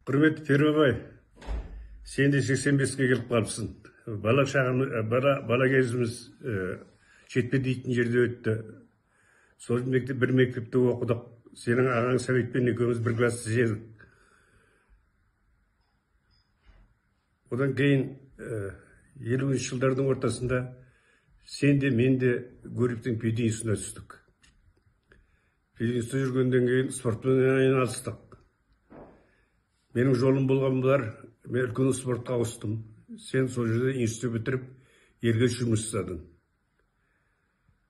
Құрметті Перуабай, сен де 85-ке келіп қалыпсың. Бала кезіміз жетпе дейтін жерде өтті. Сол бір мектепте оқыдық. Сенің ағаң Сәбитпен екеуміз бір класты жедік. Одан кейін 50-ші жылдардың ортасында сен де мен де Гурьевтің пединститутына түстік. Пединститутта жүргенден кейін спортпен айналыстық. Менің жолым болған бұлар, мен үлкен спортқа ауыстым. Сен сол жерде институт бітіріп, елге жұмыс жасадың.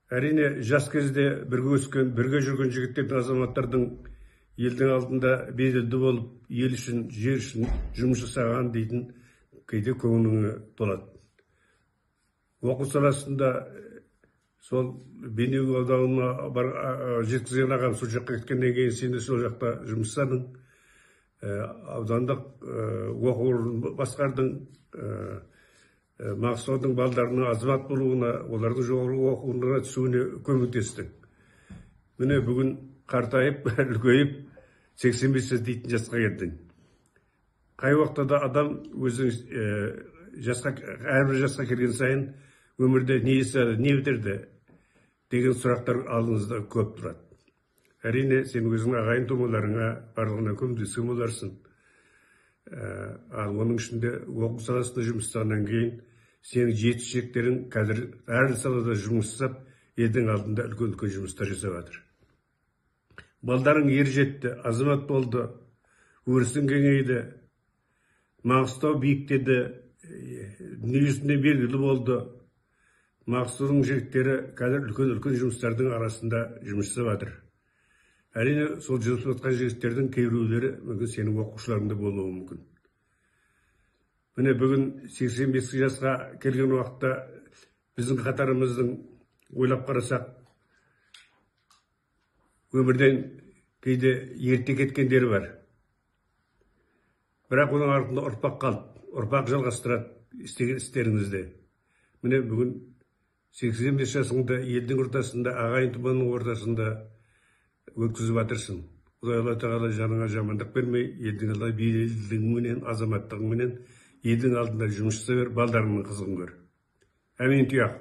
Әрине, жас кезде бірге өскен, бірге жүрген жігіттердің, азаматтардың елдің алдында беделді болып, ел үшін, жер үшін жұмыс жасаған дейтін кейде көңіліңе толады. Оқу саласында сол Бейнеу ауданына жеткізген ағам сол жаққа кеткеннен кейін сен де сол жақта жұмыс жасадың. Аудандық оқу орнын басқардың, Маңғыстаудың балдарының азамат болуына, олардың жоғары оқу орнына түсуіне көмектестің. Міне бүгін қартайып, үлкейіп, 85 дейтін жасқа келдің. Қай уақытта да адам өзің әрбір жасқа келген сайын өмірде не жасады, не бітірді деген сұрақтар алдыңызда көп тұрады. Әрине, сен өзің ағайын тумаларыңа барлығына көмектескен боларсың. Ал оның ішінде оқу саласында жұмыс жасағаннан кейін сенің жетістіктерің қазір әр салада жұмыс жасап, елдің алдында үлкен жұмыстар жасап жатыр. Балдарың ер жетті, азамат болды, өрісің кеңейді, Маңғыстау биіктеді, дүниесінде белгілі болды. Маңғыстаудың жігіттері қазір үлкен жұмыстардың арасында жұмыс жасап жатыр. Әрине, сол жұмыс жатқан жігіттердің кейбіреулері мүмкін сенің оқушыларыңда болуы мүмкін. Міне бүгін 85 жасқа келген уақытта біздің қатарымыздың ойлап қарасақ, өмірден кейде ерте кеткендері бар. Бірақ оның артында ұрпақ қалды, ұрпақ жалғастырады істеген істеріңізде. Міне бүгін 85 жасыңда елдің ортасында, ағайын туғанның ортасында өткізіп жатырсың. Алла тағала жаныңа жамандық бермей, елдің алдында беделдігіңменен, азаматтығыңменен елдің алдында жұмыс жасай бер, балдарыңның қызығын көр. Әмин тұяқ.